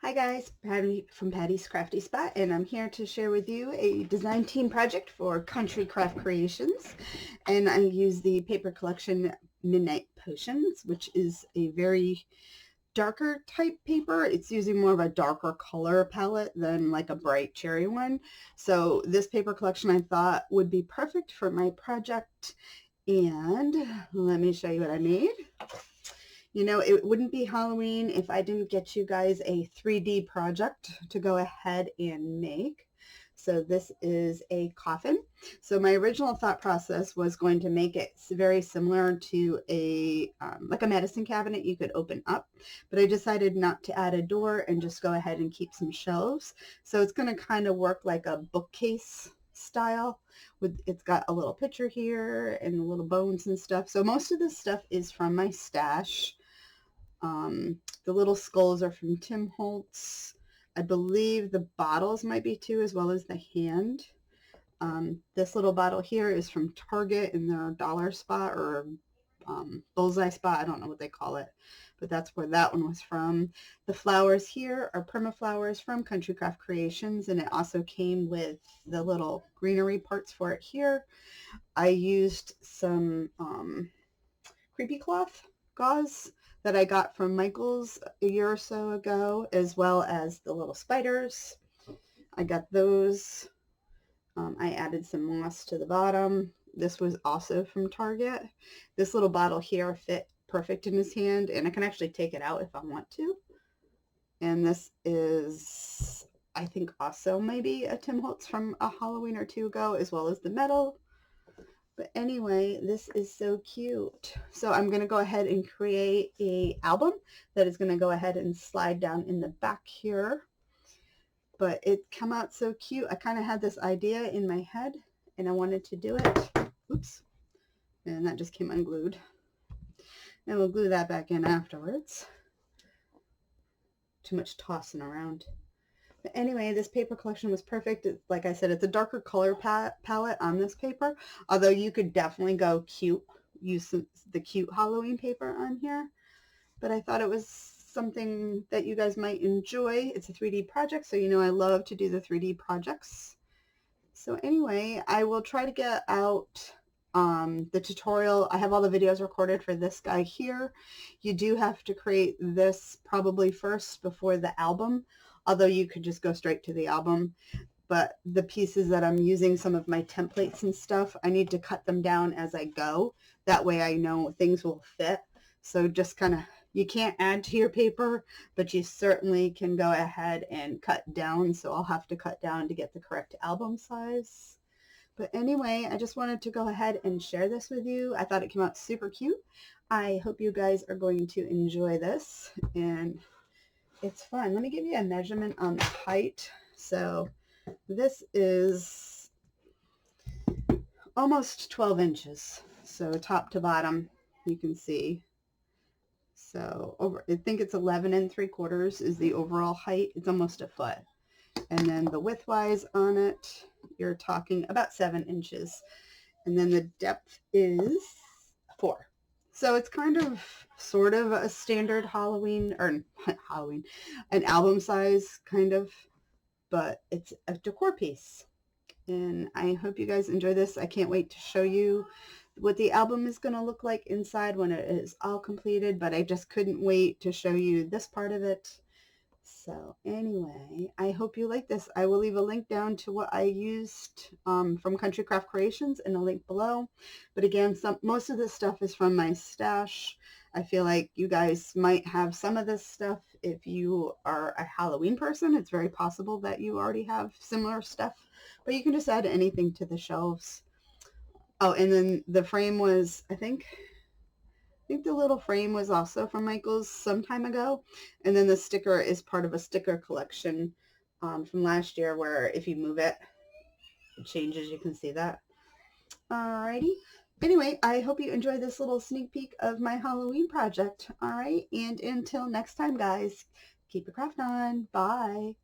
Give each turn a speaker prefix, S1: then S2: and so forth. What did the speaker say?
S1: Hi guys, Patty from Patty's Crafty Spot, and I'm here to share with you a design team project for Country Craft Creations. And I use the paper collection Midnight Potions, which is a very darker type paper. It's using more of a darker color palette than like a bright cherry one. So this paper collection I thought would be perfect for my project. And let me show you what I made. You know, it wouldn't be Halloween if I didn't get you guys a 3D project to go ahead and make. So this is a coffin. So my original thought process was going to make it very similar to a like a medicine cabinet you could open up, but I decided not to add a door and just go ahead and keep some shelves. So it's going to kind of work like a bookcase style. It's got a little picture here and little bones and stuff. So most of this stuff is from my stash. The little skulls are from Tim Holtz. I believe the bottles might be too, as well as the hand. This little bottle here is from Target in their dollar spot or bullseye spot. I don't know what they call it, but that's where that one was from. The flowers here are Prima flowers from Country Craft Creations, and it also came with the little greenery parts for it here. I used some creepy cloth gauze that I got from Michael's a year or so ago, as well as the little spiders. I got those. I added some moss to the bottom. This was also from Target. This little bottle here fit perfect in his hand, and I can actually take it out if I want to. And this is, I think, also maybe a Tim Holtz from a Halloween or two ago, as well as the metal. But anyway, this is so cute. So I'm going to go ahead and create a album that is going to go ahead and slide down in the back here. But it came out so cute. I kind of had this idea in my head and I wanted to do it. Oops. And that just came unglued. And we'll glue that back in afterwards. Too much tossing around. But anyway, this paper collection was perfect. Like I said, it's a darker color palette on this paper, although you could definitely go cute, use the cute Halloween paper on here. But I thought it was something that you guys might enjoy. It's a 3D project, so you know I love to do the 3D projects. So anyway, I will try to get out the tutorial. I have all the videos recorded for this guy here. You do have to create this probably first before the album, although you could just go straight to the album. But the pieces that I'm using, some of my templates and stuff, I need to cut them down as I go. That way I know things will fit. So just kind of, you can't add to your paper, but you certainly can go ahead and cut down. So I'll have to cut down to get the correct album size. But anyway, I just wanted to go ahead and share this with you. I thought it came out super cute. I hope you guys are going to enjoy this, and it's fun. Let me give you a measurement on the height. So this is almost 12 inches. So top to bottom, you can see. So I think it's 11 3/4 is the overall height. It's almost a foot. And then the width-wise on it, you're talking about 7 inches. And then the depth is 4. So it's kind of sort of a standard Halloween, or Halloween, an album size kind of, but it's a decor piece. And I hope you guys enjoy this. I can't wait to show you what the album is going to look like inside when it is all completed, but I just couldn't wait to show you this part of it. So anyway, I hope you like this. I will leave a link down to what I used from Country Craft Creations in a link below. But again, most of this stuff is from my stash. I feel like you guys might have some of this stuff. If you are a Halloween person, it's very possible that you already have similar stuff. But you can just add anything to the shelves. Oh, and then the frame was, I think think the little frame was also from Michael's some time ago. And then the sticker is part of a sticker collection from last year where if you move it, it changes. You can see that. Alrighty. Anyway, I hope you enjoy this little sneak peek of my Halloween project. Alright, and until next time, guys, keep your craft on. Bye.